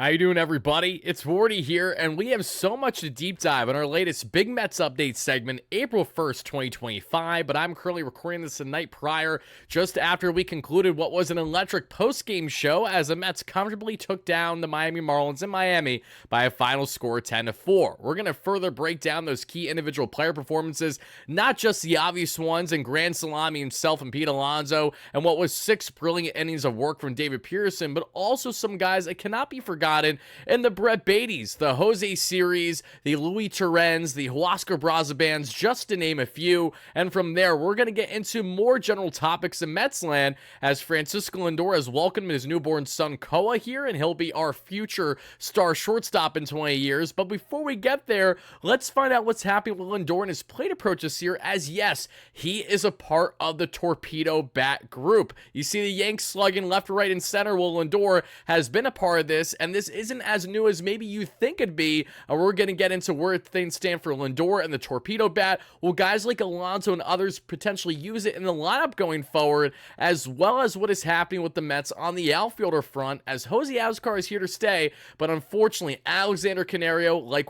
How you doing, everybody? It's Wardy here, and we have so much to deep dive on our latest Big Mets update segment, April 1st, 2025, but I'm currently recording this the night prior, just after we concluded what was an electric post-game show as the Mets comfortably took down the Miami Marlins in Miami by a final score of 10-4. We're going to further break down those key individual player performances, not just the obvious ones, and Grand Salami himself and Pete Alonso, and what was 6 brilliant innings of work from David Peterson, but also some guys that cannot be forgotten in the Brett Batys, the Jose Siris, the Louis Torrens, the Huascar Brazobans, just to name a few. And from there, we're going to get into more general topics in Mets land as Francisco Lindor has welcomed his newborn son Koa here, and he'll be our future star shortstop in 20 years. But before we get there, let's find out what's happening with Lindor and his plate approach this year, as yes, he is a part of the Torpedo bat group. You see the Yanks slugging left, right, and center. Well, Lindor has been a part of this, and this isn't as new as maybe you think it'd be. We're going to get into where things stand for Lindor and the Torpedo bat. Will guys like Alonso and others potentially use it in the lineup going forward, as well as what is happening with the Mets on the outfielder front, as Jose Huascar is here to stay, but unfortunately, Alexander Canario, like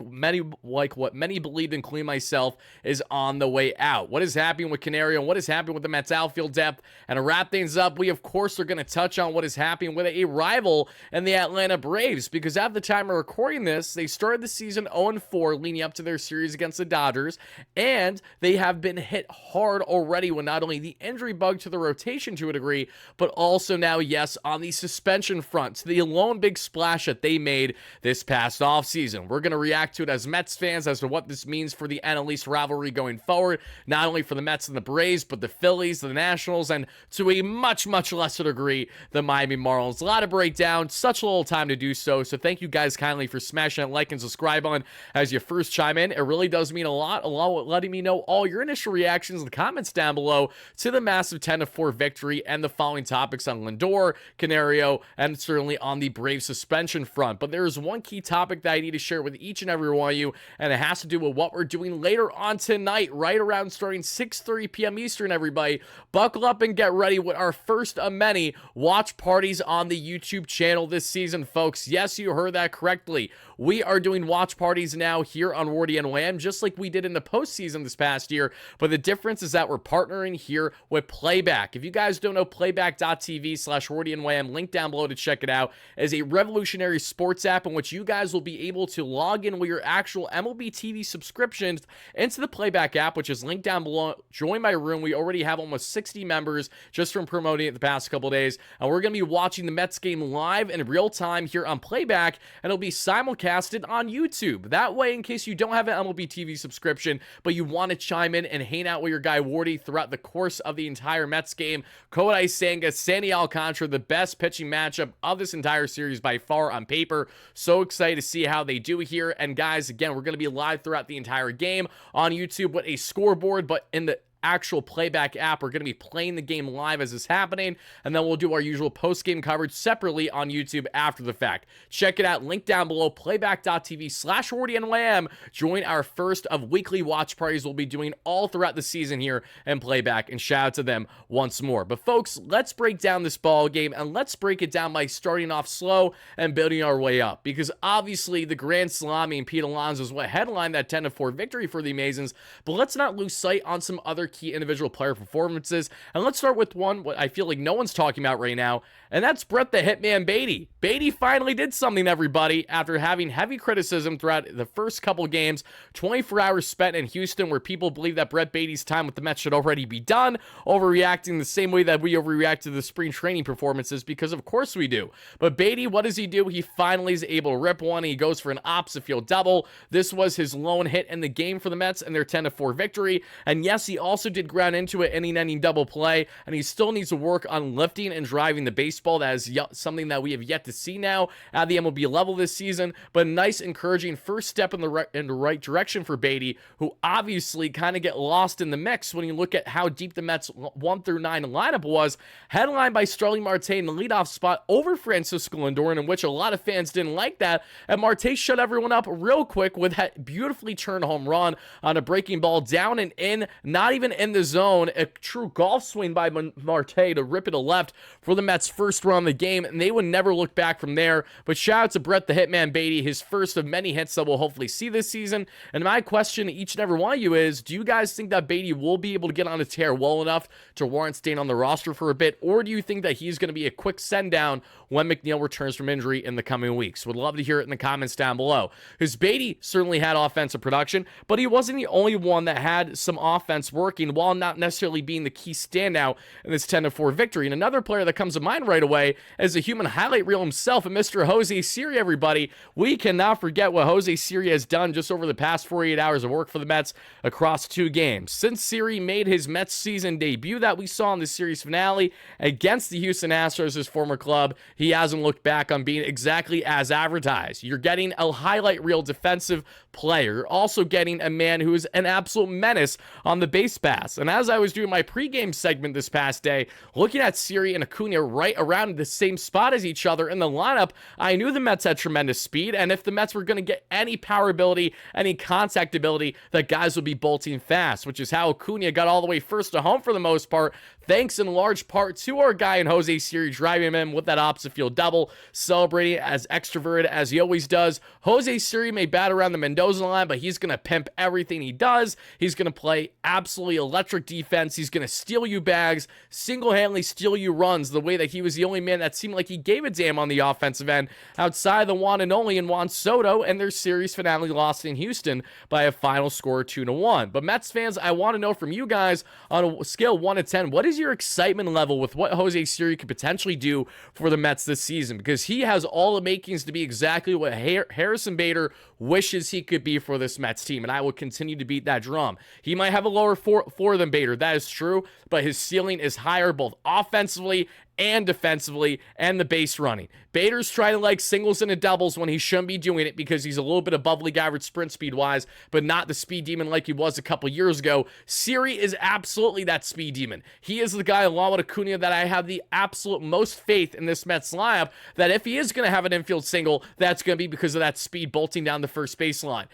what many believed, including myself, is on the way out. What is happening with Canario and what is happening with the Mets outfield depth? And to wrap things up, we of course are going to touch on what is happening with a rival in the Atlanta Braves, because at the time of recording this, they started the season 0-4 leading up to their series against the Dodgers, and they have been hit hard already with not only the injury bug to the rotation to a degree, but also now, yes, on the suspension front, to the lone big splash that they made this past offseason. We're going to react to it as Mets fans as to what this means for the NL East rivalry going forward, not only for the Mets and the Braves, but the Phillies, the Nationals, and to a much, much lesser degree, the Miami Marlins. A lot to break down, such a little time to do so thank you guys kindly for smashing that like and subscribe on as you first chime in. It really does mean a lot, along with letting me know all your initial reactions in the comments down below to the massive 10-4 victory and the following topics on Lindor, Canario, and certainly on the Braves suspension front. But there is one key topic that I need to share with each and every one of you, and it has to do with what we're doing later on tonight, right around starting 6:30 p.m. Eastern, everybody. Buckle up and get ready with our first of many watch parties on the YouTube channel this season, folks. Yes, you heard that correctly. We are doing watch parties now here on WardyNYM, just like we did in the postseason this past year, but the difference is that we're partnering here with Playback. If you guys don't know, playback.tv/WardyNYM, link down below to check it out, is a revolutionary sports app in which you guys will be able to log in with your actual MLB TV subscriptions into the Playback app, which is linked down below. Join my room. We already have almost 60 members just from promoting it the past couple days, and we're going to be watching the Mets game live in real time here on Playback, and it'll be simulcasted on YouTube. That way, in case you don't have an MLB TV subscription, but you want to chime in and hang out with your guy Wardy throughout the course of the entire Mets game, Kodai Senga, Sandy Alcantara, the best pitching matchup of this entire series by far on paper. So excited to see how they do here. And guys, again, we're going to be live throughout the entire game on YouTube with a scoreboard, but in the actual Playback app, we're going to be playing the game live as it's happening, and then we'll do our usual post-game coverage separately on YouTube after the fact. Check it out, link down below, playback.tv/WardyNYM. Join our first of weekly watch parties we'll be doing all throughout the season here in Playback, and shout out to them once more. But folks, let's break down this ball game, and let's break it down by starting off slow and building our way up, because obviously the Grand Salami and Pete Alonso is what headlined that 10-4 victory for the Amazons, but let's not lose sight on some other key individual player performances. And let's start with one what I feel like no one's talking about right now, and that's Brett the Hitman Baty. Baty finally did something, everybody, after having heavy criticism throughout the first couple games. 24 hours spent in Houston where people believe that Brett Baty's time with the Mets should already be done, overreacting the same way that we overreact to the spring training performances, because of course we do. But Baty, what does he do? He finally is able to rip one, and he goes for an opposite field double. This was his lone hit in the game for the Mets and their 10-4 victory. And yes, he also did ground into it inning-ending double play, and he still needs to work on lifting and driving the baseball. That is something that we have yet to see now at the MLB level this season, but a nice, encouraging first step in the right direction for Baty, who obviously kind of get lost in the mix when you look at how deep the Mets 1 through 9 lineup was, headlined by Starling Marte in the leadoff spot over Francisco Lindor, in which a lot of fans didn't like that, and Marte shut everyone up real quick with that beautifully turned home run on a breaking ball down and in, not even swinging in the zone, a true golf swing by Marte to rip it to left for the Mets' first run of the game, and they would never look back from there. But shout out to Brett the Hitman Baty, his first of many hits that we'll hopefully see this season. And my question to each and every one of you is, do you guys think that Baty will be able to get on a tear well enough to warrant staying on the roster for a bit, or do you think that he's going to be a quick send down when McNeil returns from injury in the coming weeks? Would love to hear it in the comments down below, because Baty certainly had offensive production, but he wasn't the only one that had some offense working while not necessarily being the key standout in this 10-4 victory. And another player that comes to mind right away is a human highlight reel himself, and Mr. Jose Siri, everybody. We cannot forget what Jose Siri has done just over the past 48 hours of work for the Mets across 2 games. Since Siri made his Mets season debut that we saw in the series finale against the Houston Astros, his former club, he hasn't looked back on being exactly as advertised. You're getting a highlight reel defensive player. You're also getting a man who is an absolute menace on the base pass. And as I was doing my pregame segment this past day, looking at Siri and Acuna right around the same spot as each other in the lineup, I knew the Mets had tremendous speed, and if the Mets were going to get any power ability, any contact ability, that guys would be bolting fast, which is how Acuna got all the way first to home for the most part, thanks in large part to our guy in Jose Siri driving him in with that opposite field double, celebrating as extroverted as he always does. Jose Siri may bat around the Mendoza line, but he's going to pimp everything he does. He's going to play absolutely electric defense. He's going to steal you bags, single-handedly steal you runs, the way that he was the only man that seemed like he gave a damn on the offensive end outside the one and only in Juan Soto, and their series finale lost in Houston by a final score of 2-1. But Mets fans, I want to know from you guys on a scale of 1 to 10, what is your excitement level with what Jose Siri could potentially do for the Mets this season? Because he has all the makings to be exactly what Harrison Bader wishes he could be for this Mets team, and I will continue to beat that drum. He might have a lower floor than Bader, that is true, but his ceiling is higher both offensively and defensively, and the base running. Bader's trying to like singles into doubles when he shouldn't be doing it because he's a little bit above league average sprint speed wise, but not the speed demon like he was a couple years ago. Siri is absolutely that speed demon. He is the guy along with Acuna that I have the absolute most faith in this Mets lineup, that if he is going to have an infield single, that's going to be because of that speed bolting down the first baseline.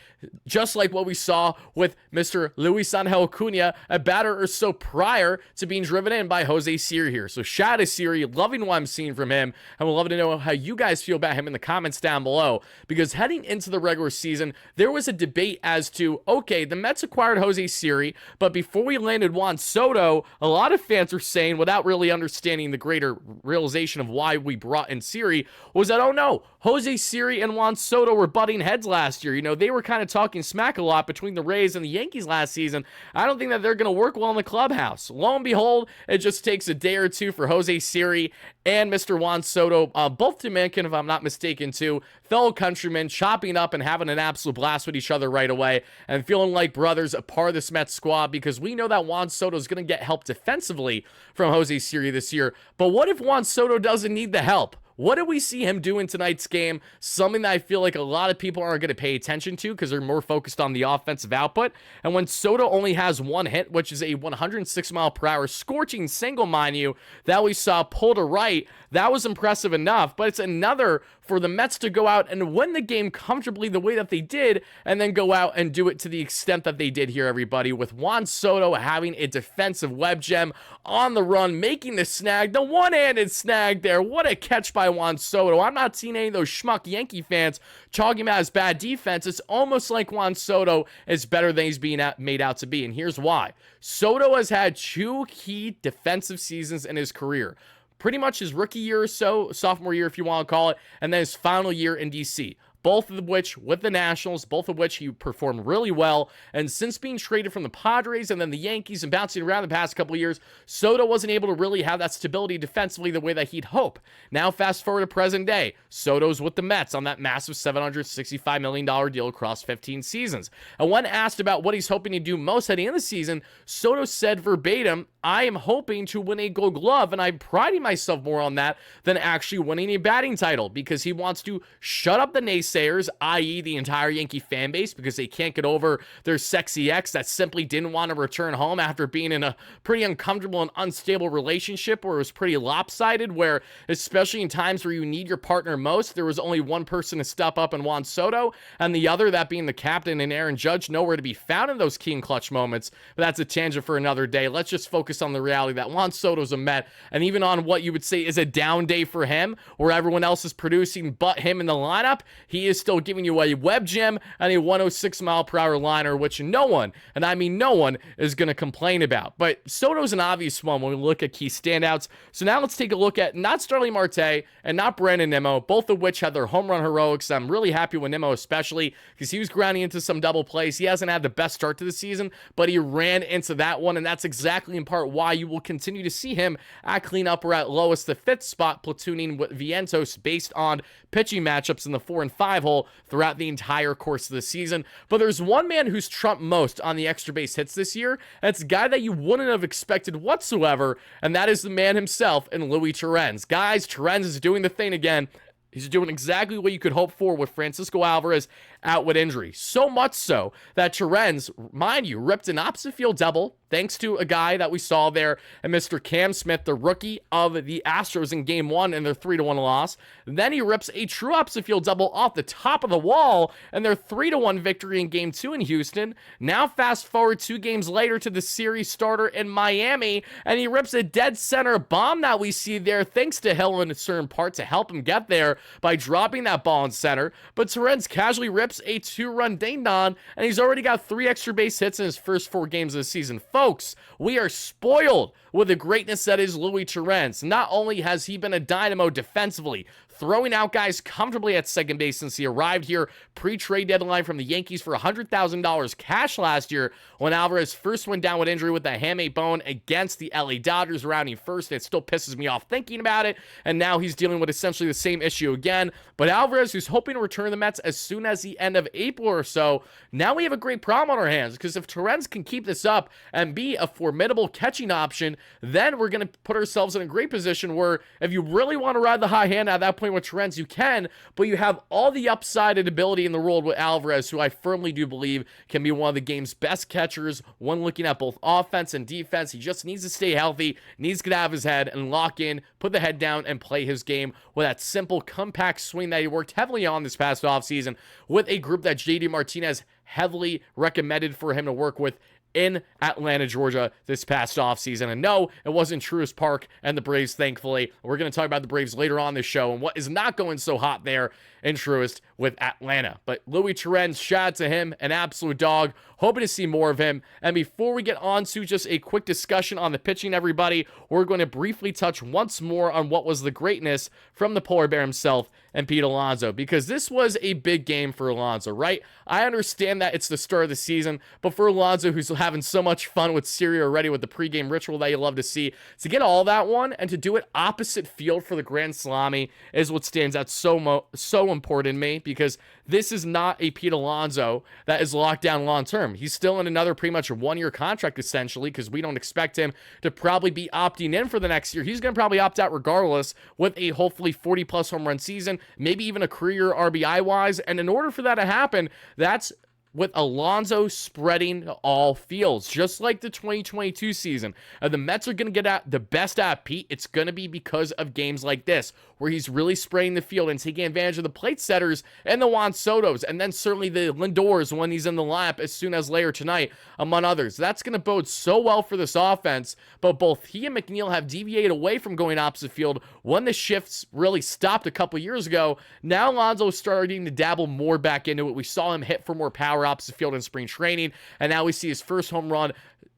Just like what we saw with Mr. Luis Angel Acuna a batter or so prior to being driven in by Jose Siri here. So shout out to Siri. Loving what I'm seeing from him, and we'd love to know how you guys feel about him in the comments down below, because heading into the regular season, there was a debate as to, okay, the Mets acquired Jose Siri, but before we landed Juan Soto, a lot of fans are saying, without really understanding the greater realization of why we brought in Siri, was that, oh no, Jose Siri and Juan Soto were butting heads last year. You know, they were kind of talking smack a lot between the Rays and the Yankees last season. I don't think that they're going to work well in the clubhouse. Lo and behold, it just takes a day or two for Jose Siri and Mr. Juan Soto, both Dominican, if I'm not mistaken, too, fellow countrymen, chopping up and having an absolute blast with each other right away and feeling like brothers, a part of this Mets squad, because we know that Juan Soto is going to get help defensively from Jose Siri this year. But what if Juan Soto doesn't need the help? What did we see him do in tonight's game? Something that I feel like a lot of people aren't going to pay attention to because they're more focused on the offensive output. And when Soto only has 1 hit, which is a 106-mile-per-hour scorching single, mind you, that we saw pull to right, that was impressive enough. But it's another for the Mets to go out and win the game comfortably the way that they did, and then go out and do it to the extent that they did here, everybody, with Juan Soto having a defensive web gem on the run, making the snag, the one-handed snag there. What a catch by Juan Soto. I'm not seeing any of those schmuck Yankee fans talking about his bad defense. It's almost like Juan Soto is better than he's being made out to be, and here's why. Soto has had 2 key defensive seasons in his career. Pretty much his rookie year or so, sophomore year if you want to call it, and then his final year in DC. Both of which with the Nationals, both of which he performed really well. And since being traded from the Padres and then the Yankees and bouncing around the past couple of years, Soto wasn't able to really have that stability defensively the way that he'd hope. Now fast forward to present day, Soto's with the Mets on that massive $765 million deal across 15 seasons. And when asked about what he's hoping to do most heading into the season, Soto said verbatim, I am hoping to win a Gold Glove, and I'm priding myself more on that than actually winning a batting title, because he wants to shut up the naysayers naysayers, i.e. the entire Yankee fan base, because they can't get over their sexy ex that simply didn't want to return home after being in a pretty uncomfortable and unstable relationship where it was pretty lopsided, where especially in times where you need your partner most, there was only one person to step up in Juan Soto, and the other, that being the captain and Aaron Judge, nowhere to be found in those key and clutch moments. But that's a tangent for another day. Let's just focus on the reality that Juan Soto's a Met, and even on what you would say is a down day for him, where everyone else is producing but him in the lineup, he is still giving you a web gem and a 106-mile-per-hour liner, which no one, and I mean no one, is going to complain about. But Soto's an obvious one when we look at key standouts. So now let's take a look at not Starling Marte and not Brandon Nimmo, both of which had their home run heroics. I'm really happy with Nimmo, especially because he was grounding into some double plays. He hasn't had the best start to the season, but he ran into that one, and that's exactly in part why you will continue to see him at cleanup or at lowest the 5th spot, platooning with Vientos based on pitching matchups in the 4 and 5 hole throughout the entire course of the season. But there's one man who's trumped most on the extra base hits this year, and it's a guy that you wouldn't have expected whatsoever, and that is the man himself in Torrens. Guys, Torrens is doing the thing again. He's doing exactly what you could hope for with Francisco Alvarez out with injury. So much so that Torrens, mind you, ripped an opposite field double thanks to a guy that we saw there, and Mr. Cam Smith, the rookie of the Astros in Game 1 in their 3-1 loss. Then he rips a true opposite field double off the top of the wall in their 3-1 victory in Game 2 in Houston. Now fast forward 2 games later to the series starter in Miami, and he rips a dead center bomb that we see there, thanks to Hill in a certain part to help him get there by dropping that ball in center. But Torrens casually rips a 2-run ding-dong, and he's already got 3 extra base hits in his first 4 games of the season. Folks, we are spoiled with the greatness that is Torrens. Not only has he been a dynamo defensively, throwing out guys comfortably at second base since he arrived here pre-trade deadline from the Yankees for $100,000 cash last year when Alvarez first went down with injury with a hamate bone against the LA Dodgers rounding first. It still pisses me off thinking about it, and now he's dealing with essentially the same issue again. But Alvarez, who's hoping to return to the Mets as soon as the end of April or so, now we have a great problem on our hands, because if Torrens can keep this up and be a formidable catching option, then we're going to put ourselves in a great position where if you really want to ride the high hand at that point with Torrens, you can, but you have all the upside and ability in the world with Alvarez, who I firmly do believe can be one of the game's best catchers when looking at both offense and defense. He just needs to stay healthy, needs to get out of his head and lock in, put the head down, and play his game with that simple, compact swing that he worked heavily on this past offseason with a group that JD Martinez heavily recommended for him to work with in Atlanta, Georgia this past offseason. And no, it wasn't Truist Park and the Braves, thankfully. We're going to talk about the Braves later on this show and what is not going so hot there in Truist with Atlanta. But Torrens, shout out to him, an absolute dog. Hoping to see more of him. And before we get on to just a quick discussion on the pitching, everybody, we're going to briefly touch once more on what was the greatness from the polar bear himself and Pete Alonso, because this was a big game for Alonso, right? I understand that it's the start of the season, but for Alonso, who's having so much fun with Siri already with the pregame ritual that you love to see, to get all that one and to do it opposite field for the Grand Salami is what stands out so important to me, because this is not a Pete Alonso that is locked down long term. He's still in another pretty much 1-year contract, essentially, because we don't expect him to probably be opting in for the next year. He's going to probably opt out regardless with a hopefully 40-plus home run season, maybe even a career RBI-wise. And in order for that to happen, that's with Alonso spreading all fields, just like the 2022 season. The Mets are going to get the best out of Pete. It's going to be because of games like this, where he's really spraying the field and taking advantage of the plate setters and the Juan Sotos, and then certainly the Lindors when he's in the lineup as soon as later tonight, among others. That's going to bode so well for this offense, but both he and McNeil have deviated away from going opposite field when the shifts really stopped a couple years ago. Now Alonso is starting to dabble more back into it. We saw him hit for more power opposite field in spring training, and now we see his first home run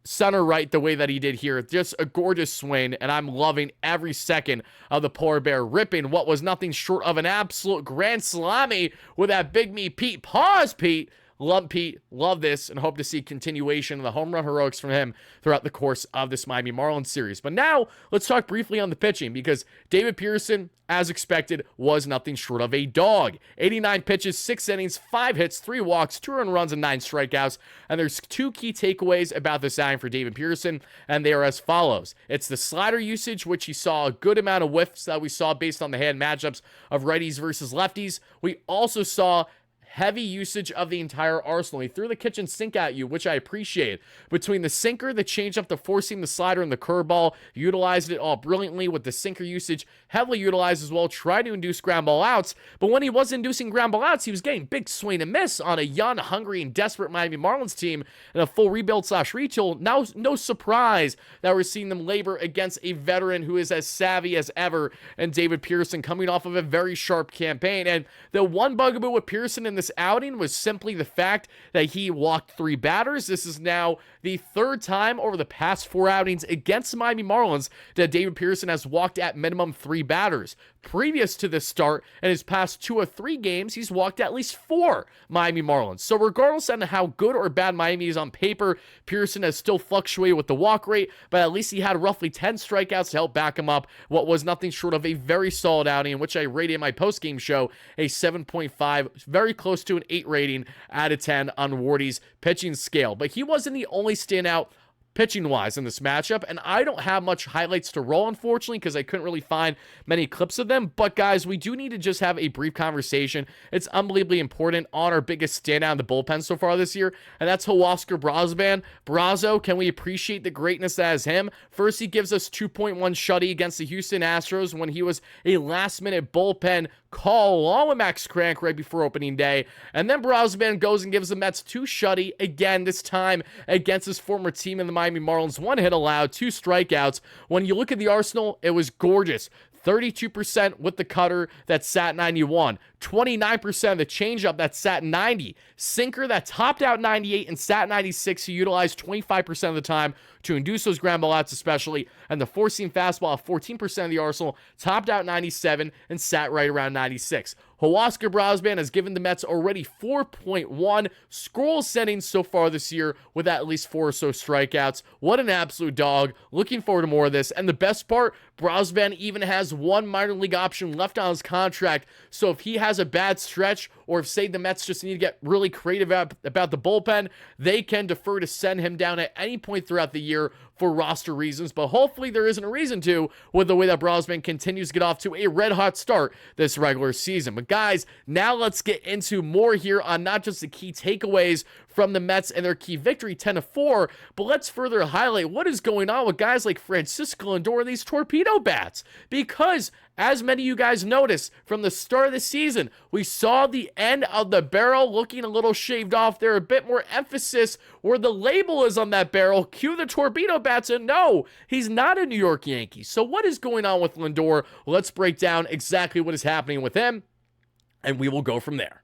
center right the way that he did here. Just a gorgeous swing, and I'm loving every second of the polar bear ripping what was nothing short of an absolute grand salami with that big me Pete. Pause, Pete. Love Pete, love this, and hope to see continuation of the home run heroics from him throughout the course of this Miami Marlins series. But now, let's talk briefly on the pitching, because David Peterson, as expected, was nothing short of a dog. 89 pitches, 6 innings, 5 hits, 3 walks, 2 earned runs, and 9 strikeouts. And there's 2 key takeaways about this outing for David Peterson, and they are as follows. It's the slider usage, which he saw a good amount of whiffs that we saw based on the hand matchups of righties versus lefties. We also saw heavy usage of the entire arsenal. He threw the kitchen sink at you, which I appreciate. Between the sinker, the changeup, the four seam, the slider, and the curveball, utilized it all brilliantly, with the sinker usage heavily utilized as well. Tried to induce ground ball outs, but when he was inducing ground ball outs, he was getting big swing and miss on a young, hungry, and desperate Miami Marlins team in a full rebuild / retool. Now, no surprise that we're seeing them labor against a veteran who is as savvy as ever, and David Peterson, coming off of a very sharp campaign. And the one bugaboo with Peterson in this outing was simply the fact that he walked 3 batters. This is now the 3rd time over the past 4 outings against the Miami Marlins that David Peterson has walked at minimum 3 batters. Previous to this start, in his past 2 of 3 games, he's walked at least 4 Miami Marlins. So regardless of how good or bad Miami is on paper, Peterson has still fluctuated with the walk rate, but at least he had roughly 10 strikeouts to help back him up what was nothing short of a very solid outing, in which I rated in my post-game show a 7.5, very close to an 8 rating out of 10 on Wardy's pitching scale. But he wasn't the only standout pitching-wise in this matchup, and I don't have much highlights to roll, unfortunately, because I couldn't really find many clips of them. But guys, we do need to just have a brief conversation. It's unbelievably important on our biggest standout in the bullpen so far this year, and that's Huascar Brazoban. Brazo, can we appreciate the greatness that is him? First, he gives us 2.1 shutty against the Houston Astros when he was a last-minute bullpen call along with Max Crank right before opening day. And then Brazoban goes and gives the Mets 2 shutty, again, this time against his former team in the Miami Marlins. 1 hit allowed, 2 strikeouts. When you look at the arsenal, it was gorgeous. 32% with the cutter that sat 91, 29% of the changeup that sat 90, sinker that topped out 98 and sat 96. He utilized 25% of the time to induce those ground ball outs especially, and the four-seam fastball, 14% of the arsenal, topped out 97 and sat right around 96. Huascar Brazoban has given the Mets already 4.1 scroll settings so far this year with at least 4 or so strikeouts. What an absolute dog. Looking forward to more of this. And the best part, Brazoban even has 1 minor league option left on his contract. So if he has a bad stretch, or if, say, the Mets just need to get really creative about the bullpen, they can defer to send him down at any point throughout the year for roster reasons. But hopefully there isn't a reason to, with the way that Brazoban continues to get off to a red-hot start this regular season. But guys, now let's get into more here on not just the key takeaways from the Mets and their key victory 10-4, but let's further highlight what is going on with guys like Francisco Lindor and these torpedo bats. Because, as many of you guys noticed, from the start of the season, we saw the end of the barrel looking a little shaved off there, a bit more emphasis where the label is on that barrel. Cue the torpedo bats, and no, he's not a New York Yankee. So what is going on with Lindor? Let's break down exactly what is happening with him, and we will go from there.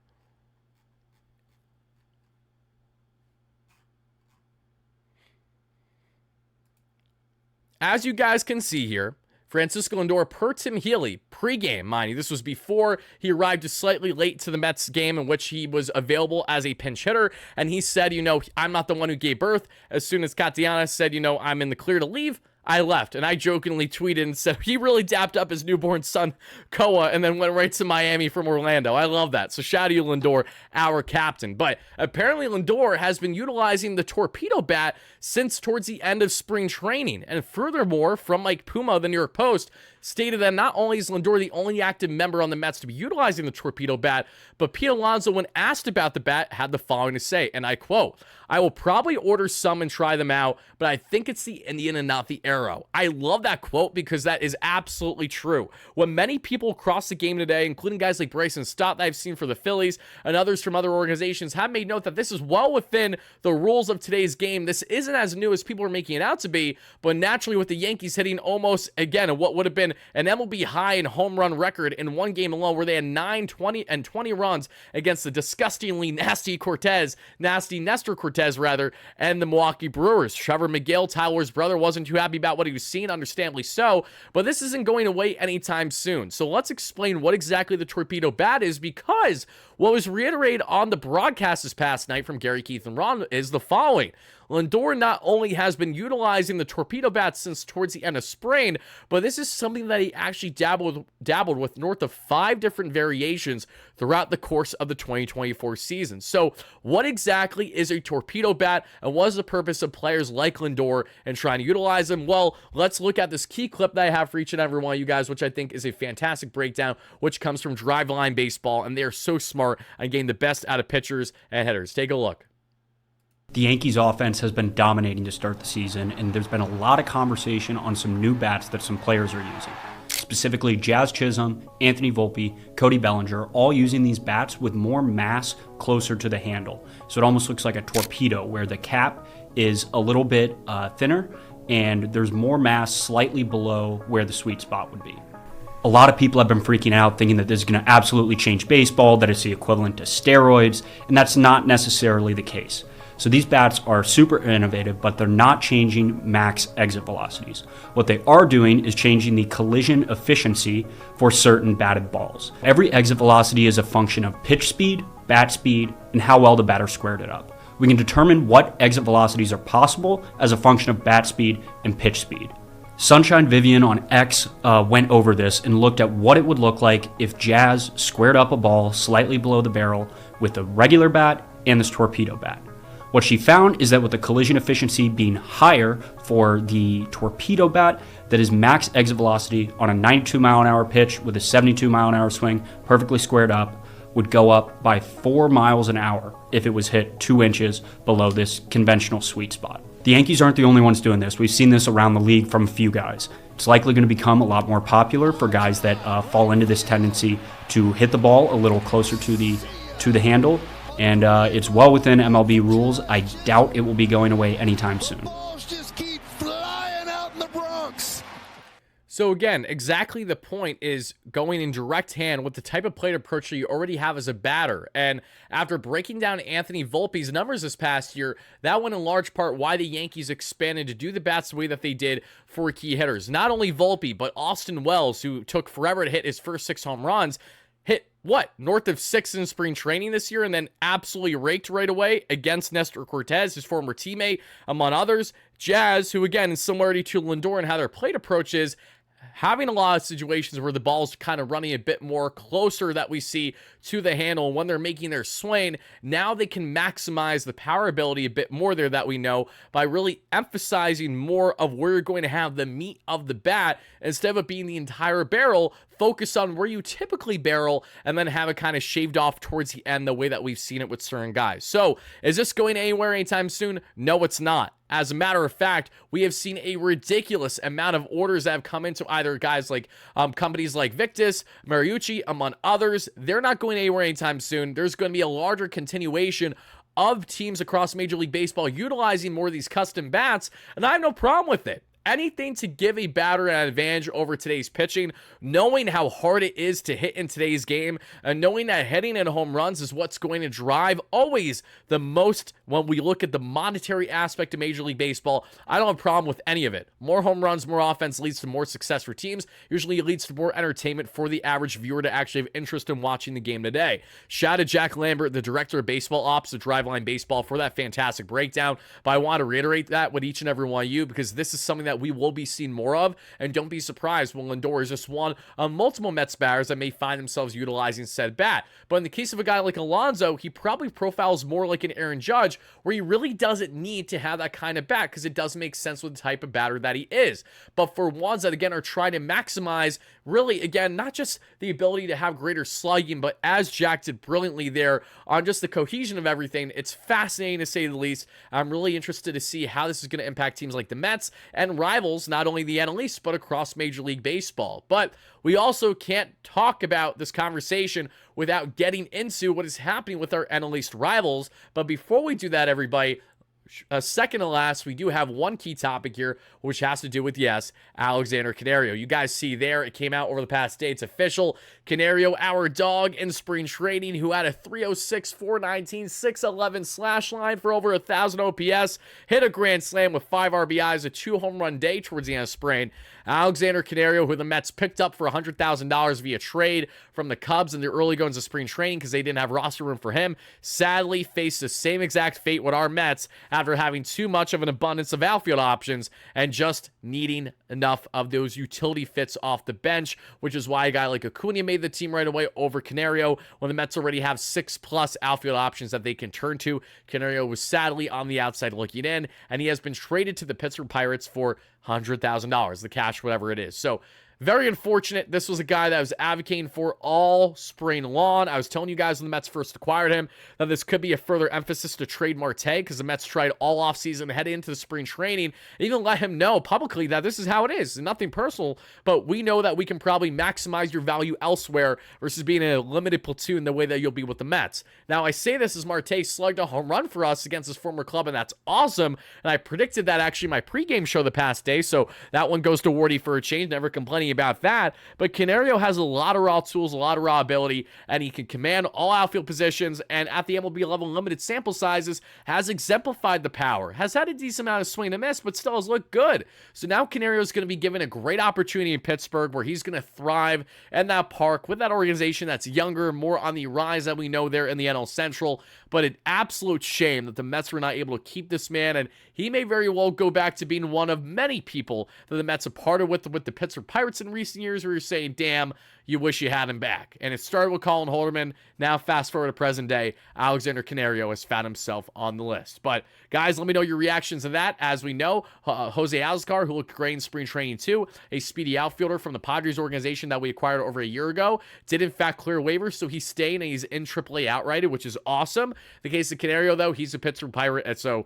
As you guys can see here, Francisco Lindor per Tim Healy pregame, mind you, this was before he arrived just slightly late to the Mets game in which he was available as a pinch hitter, and he said, I'm not the one who gave birth. As soon as Tatiana said, I'm in the clear to leave, I left. And I jokingly tweeted and said he really dapped up his newborn son, Koa, and then went right to Miami from Orlando. I love that. So shout out to you, Lindor, our captain. But apparently Lindor has been utilizing the torpedo bat since towards the end of spring training. And furthermore, from Mike Puma, the New York Post, stated that not only is Lindor the only active member on the Mets to be utilizing the torpedo bat, but Pete Alonso, when asked about the bat, had the following to say, and I quote, "I will probably order some and try them out, but I think it's the Indian and not the Arrow." I love that quote because that is absolutely true. When many people across the game today, including guys like Bryson Stott that I've seen for the Phillies and others from other organizations, have made note that this is well within the rules of today's game. This isn't as new as people are making it out to be, but naturally with the Yankees hitting almost, again, what would have been an MLB high in home run record in one game alone, where they had 9, 20, and 20 runs against the disgustingly nasty Nestor Cortez, and the Milwaukee Brewers. Trevor McGill, Tyler's brother, wasn't too happy about what he was seeing, understandably so, but this isn't going away anytime soon. So let's explain what exactly the Torpedo bat is, because what was reiterated on the broadcast this past night from Gary, Keith, and Ron is the following. Lindor not only has been utilizing the Torpedo bat since towards the end of spring, but this is something that he actually dabbled with north of 5 different variations throughout the course of the 2024 season. So what exactly is a Torpedo bat, and what is the purpose of players like Lindor and trying to utilize them? Well, let's look at this key clip that I have for each and every one of you guys, which I think is a fantastic breakdown, which comes from Driveline Baseball, and they are so smart on getting the best out of pitchers and hitters. Take a look. The Yankees offense has been dominating to start the season, and there's been a lot of conversation on some new bats that some players are using. Specifically, Jazz Chisholm, Anthony Volpe, Cody Bellinger, all using these bats with more mass closer to the handle. So it almost looks like a torpedo, where the cap is a little bit thinner, and there's more mass slightly below where the sweet spot would be. A lot of people have been freaking out, thinking that this is going to absolutely change baseball, that it's the equivalent to steroids, and that's not necessarily the case. So these bats are super innovative, but they're not changing max exit velocities. What they are doing is changing the collision efficiency for certain batted balls. Every exit velocity is a function of pitch speed, bat speed, and how well the batter squared it up. We can determine what exit velocities are possible as a function of bat speed and pitch speed. Sunshine Vivian on X went over this and looked at what it would look like if Jazz squared up a ball slightly below the barrel with the regular bat and this Torpedo bat. What she found is that with the collision efficiency being higher for the Torpedo bat, that is max exit velocity on a 92 mile an hour pitch with a 72 mile an hour swing, perfectly squared up, would go up by 4 miles an hour if it was hit 2 inches below this conventional sweet spot. The Yankees aren't the only ones doing this. We've seen this around the league from a few guys. It's likely going to become a lot more popular for guys that fall into this tendency to hit the ball a little closer to the handle. And it's well within MLB rules. I doubt it will be going away anytime soon. Just keep flying out in the Bronx. So again, exactly the point is going in direct hand with the type of plate approach that you already have as a batter. And after breaking down Anthony Volpe's numbers this past year, that went in large part why the Yankees expanded to do the bats the way that they did for key hitters. Not only Volpe, but Austin Wells, who took forever to hit his first 6 home runs, hit north of 6 in spring training this year, and then absolutely raked right away against Nestor Cortez, his former teammate, among others. Jazz, who again, in similarity to Lindor and how their plate approach is, having a lot of situations where the ball's kind of running a bit more closer that we see to the handle when they're making their swing. Now they can maximize the power ability a bit more there that we know by really emphasizing more of where you're going to have the meat of the bat instead of it being the entire barrel. Focus on where you typically barrel and then have it kind of shaved off towards the end the way that we've seen it with certain guys. So is this going anywhere anytime soon? No, it's not. As a matter of fact, we have seen a ridiculous amount of orders that have come into either guys like companies like Victus, Mariucci, among others. They're not going anywhere anytime soon. There's going to be a larger continuation of teams across Major League Baseball utilizing more of these custom bats, and I have no problem with it. Anything to give a batter an advantage over today's pitching, knowing how hard it is to hit in today's game, and knowing that hitting in home runs is what's going to drive always the most when we look at the monetary aspect of Major League Baseball. I don't have a problem with any of it. More home runs, more offense leads to more success for teams. Usually it leads to more entertainment for the average viewer to actually have interest in watching the game today. Shout out to Jack Lambert, the director of baseball ops at Driveline Baseball, for that fantastic breakdown. But I want to reiterate that with each and every one of you, because this is something that we will be seeing more of, and don't be surprised when Lindor is just one of multiple Mets batters that may find themselves utilizing said bat. But in the case of a guy like Alonso, he probably profiles more like an Aaron Judge, where he really doesn't need to have that kind of bat because it does make sense with the type of batter that he is. But for ones that, again, are trying to maximize, really, again, not just the ability to have greater slugging, but as Jack did brilliantly there on just the cohesion of everything, it's fascinating to say the least. I'm really interested to see how this is going to impact teams like the Mets and rivals, not only the NL East, but across Major League Baseball. But we also can't talk about this conversation without getting into what is happening with our NL East rivals. But before we do that, everybody, second to last, we do have one key topic here, which has to do with, yes, Alexander Canario. You guys see there, it came out over the past day. It's official. Canario, our dog in spring training, who had a 306, 419, 611 slash line for over 1,000 OPS, hit a grand slam with 5 RBIs, a 2-home run day towards the end of spring. Alexander Canario, who the Mets picked up for $100,000 via trade from the Cubs in the early goings of spring training because they didn't have roster room for him, sadly faced the same exact fate with our Mets after having too much of an abundance of outfield options and just needing enough of those utility fits off the bench, which is why a guy like Acuna made the team right away over Canario when the Mets already have 6+ outfield options that they can turn to. Canario was sadly on the outside looking in, and he has been traded to the Pittsburgh Pirates for $100,000, the cash, whatever it is. So very unfortunate. This was a guy that I was advocating for all spring long. I was telling you guys when the Mets first acquired him that this could be a further emphasis to trade Marte because the Mets tried all offseason heading into the spring training and even let him know publicly that this is how it is. Nothing personal, but we know that we can probably maximize your value elsewhere versus being in a limited platoon the way that you'll be with the Mets. Now, I say this as Marte slugged a home run for us against his former club, and that's awesome. And I predicted that actually in my pregame show the past day, so that one goes to Wardy for a change. Never complaining about that, but Canario has a lot of raw tools, a lot of raw ability, and he can command all outfield positions, and at the MLB level, limited sample sizes, has exemplified the power, has had a decent amount of swing and miss, but still has looked good. So now Canario is going to be given a great opportunity in Pittsburgh where he's going to thrive in that park with that organization that's younger, more on the rise that we know there in the NL Central, but an absolute shame that the Mets were not able to keep this man, and he may very well go back to being one of many people that the Mets have parted with the Pittsburgh Pirates in recent years where you're saying, damn, you wish you had him back. And it started with Colin Holderman. Now, fast forward to present day, Alexander Canario has found himself on the list. But, guys, let me know your reactions to that. As we know, Jose Alzcar, who looked great in spring training too, a speedy outfielder from the Padres organization that we acquired over a year ago, did in fact clear waivers, so he's staying and he's in AAA outrighted, which is awesome. The case of Canario, though, he's a Pittsburgh Pirate, and so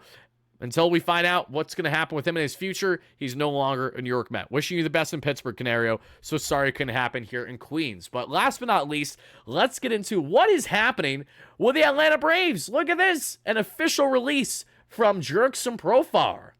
until we find out what's going to happen with him in his future, he's no longer a New York Met. Wishing you the best in Pittsburgh, Canario. So sorry it couldn't happen here in Queens. But last but not least, let's get into what is happening with the Atlanta Braves. Look at this. An official release from Jurickson Profar.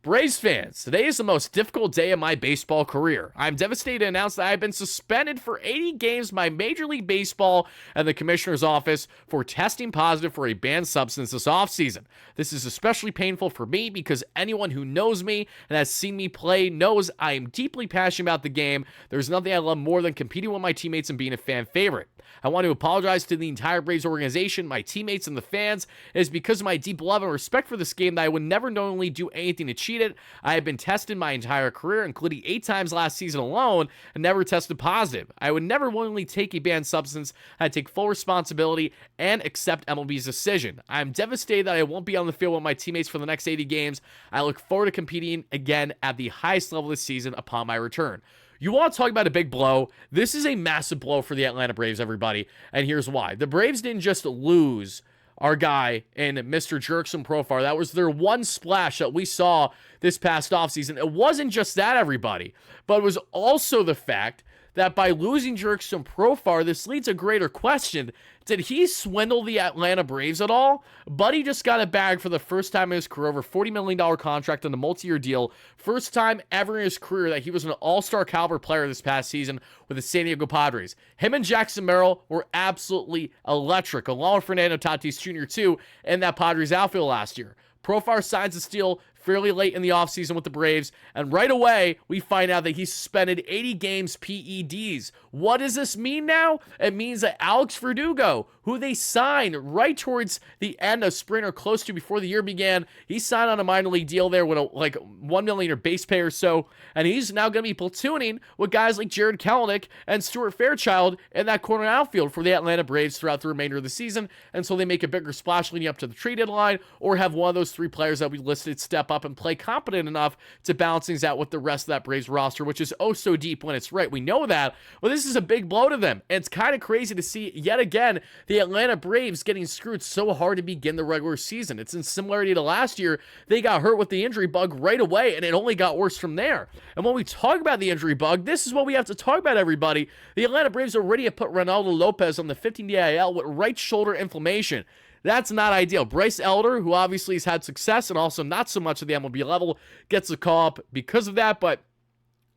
Braves fans, today is the most difficult day of my baseball career. I'm devastated to announce that I've been suspended for 80 games by Major League Baseball and the Commissioner's Office for testing positive for a banned substance this offseason. This is especially painful for me because anyone who knows me and has seen me play knows I am deeply passionate about the game. There's nothing I love more than competing with my teammates and being a fan favorite. I want to apologize to the entire Braves organization, my teammates, and the fans. It is because of my deep love and respect for this game that I would never knowingly do anything to cheat it. I have been tested my entire career, including 8 times last season alone, and never tested positive. I would never willingly take a banned substance. I take full responsibility and accept MLB's decision. I am devastated that I won't be on the field with my teammates for the next 80 games. I look forward to competing again at the highest level this season upon my return. You want to talk about a big blow? This is a massive blow for the Atlanta Braves, everybody, and here's why. The Braves didn't just lose our guy in Mr. Jurickson Profar. That was their one splash that we saw this past offseason. It wasn't just that, everybody, but it was also the fact that by losing Jurickson Profar, this leads a greater question. Did he swindle the Atlanta Braves at all? Buddy just got a bag for the first time in his career, over $40 million contract on a multi-year deal. First time ever in his career that he was an all-star caliber player this past season with the San Diego Padres. Him and Jackson Merrill were absolutely electric, along with Fernando Tatis Jr. too, in that Padres outfield last year. Profar signs a steal fairly late in the offseason with the Braves, and right away, we find out that he suspended 80 games PEDs. What does this mean now? It means that Alex Verdugo, who they signed right towards the end of spring or close to before the year began, he signed on a minor league deal there with like $1 million base pay or so, and he's now going to be platooning with guys like Jared Kelenic and Stuart Fairchild in that corner outfield for the Atlanta Braves throughout the remainder of the season, and so they make a bigger splash leading up to the trade deadline, or have one of those 3 players that we listed step up and play competent enough to balance things out with the rest of that Braves roster, which is oh so deep when it's right. We know that, but this is a big blow to them. And it's kind of crazy to see yet again the Atlanta Braves getting screwed so hard to begin the regular season. It's in similarity to last year. They got hurt with the injury bug right away, and it only got worse from there. And when we talk about the injury bug, this is what we have to talk about, everybody. The Atlanta Braves already have put Ronaldo Lopez on the 15-day IL with right shoulder inflammation. That's not ideal. Bryce Elder, who obviously has had success and also not so much at the MLB level, gets a call up because of that, but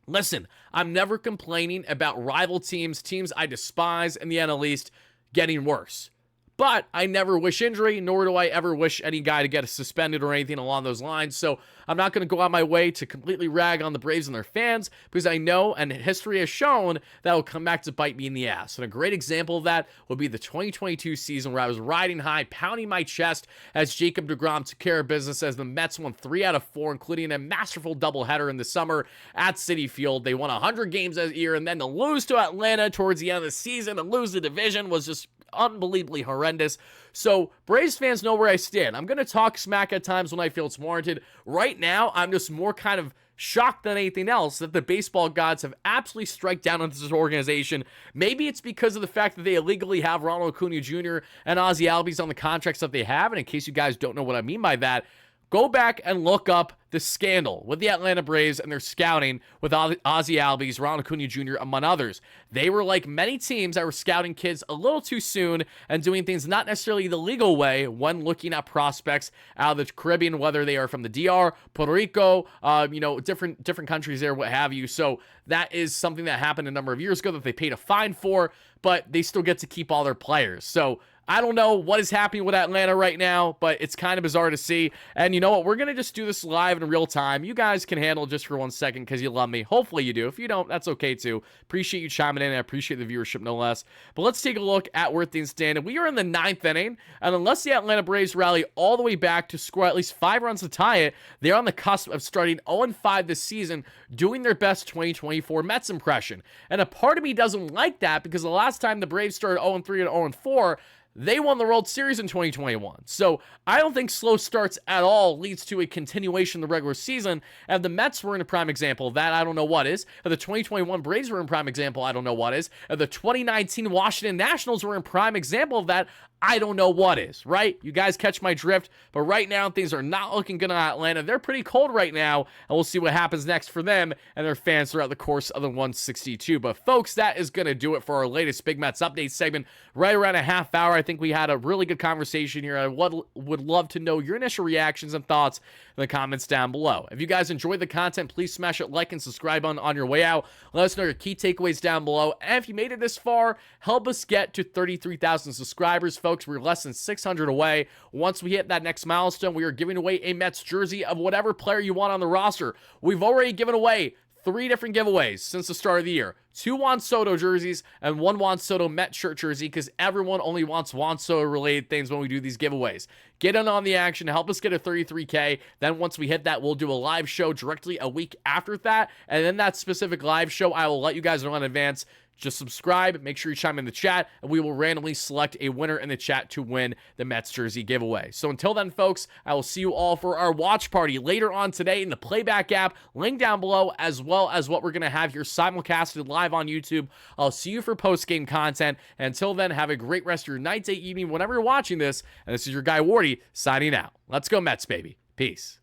listen, I'm never complaining about rival teams I despise in the NL East, getting worse. But I never wish injury, nor do I ever wish any guy to get suspended or anything along those lines. So I'm not going to go out my way to completely rag on the Braves and their fans, because I know, and history has shown, that will come back to bite me in the ass. And a great example of that would be the 2022 season, where I was riding high, pounding my chest as Jacob deGrom took care of business as the Mets won 3 out of 4, including a masterful doubleheader in the summer at Citi Field. They won 100 games that year, and then to lose to Atlanta towards the end of the season and lose the division was just unbelievably horrendous. So Braves fans know where I stand. I'm going to talk smack at times when I feel it's warranted. Right now, I'm just more kind of shocked than anything else that the baseball gods have absolutely struck down on this organization. Maybe it's because of the fact that they illegally have Ronald Acuna Jr. and Ozzie Albies on the contracts that they have. And in case you guys don't know what I mean by that, go back and look up the scandal with the Atlanta Braves and their scouting with Ozzie Albies, Ronald Acuna Jr., among others. They were like many teams that were scouting kids a little too soon and doing things not necessarily the legal way when looking at prospects out of the Caribbean, whether they are from the DR, Puerto Rico, different countries there, what have you. So that is something that happened a number of years ago that they paid a fine for, but they still get to keep all their players. So I don't know what is happening with Atlanta right now, but it's kind of bizarre to see. And you know what? We're going to just do this live in real time. You guys can handle it just for 1 second because you love me. Hopefully you do. If you don't, that's okay too. Appreciate you chiming in. I appreciate the viewership no less. But let's take a look at where things stand. And we are in the 9th inning. And unless the Atlanta Braves rally all the way back to score at least 5 runs to tie it, they're on the cusp of starting 0-5 this season, doing their best 2024 Mets impression. And a part of me doesn't like that because the last time the Braves started 0-3 and 0-4, they won the World Series in 2021. So I don't think slow starts at all leads to a continuation of the regular season. And if the Mets were in a prime example of that, I don't know what is. If the 2021 Braves were in prime example, I don't know what is. If the 2019 Washington Nationals were in prime example of that, I don't know what is, right? You guys catch my drift. But right now, things are not looking good in Atlanta. They're pretty cold right now, and we'll see what happens next for them and their fans throughout the course of the 162. But folks, that is going to do it for our latest Big Mets update segment. Right around a half hour, I think we had a really good conversation here. I would love to know your initial reactions and thoughts in the comments down below. If you guys enjoyed the content, please smash that like and subscribe button on your way out. Let us know your key takeaways down below. And if you made it this far, help us get to 33,000 subscribers, folks. We're less than 600 away. Once we hit that next milestone, we are giving away a Mets jersey of whatever player you want on the roster. We've already given away 3 different giveaways since the start of the year. 2 Juan Soto jerseys and 1 Juan Soto Met shirt jersey, because everyone only wants Juan Soto related things when we do these giveaways. Get in on the action, help us get a 33K. Then once we hit that, we'll do a live show directly a week after that. And then that specific live show, I will let you guys know in advance. Just subscribe, make sure you chime in the chat, and we will randomly select a winner in the chat to win the Mets jersey giveaway. So until then, folks, I will see you all for our watch party later on today in the Playback app. Link down below, as well as what we're going to have here simulcasted live on YouTube. I'll see you for post-game content. And until then, have a great rest of your night, day, evening, whenever you're watching this. And this is your guy, Wardy, signing out. Let's go Mets, baby. Peace.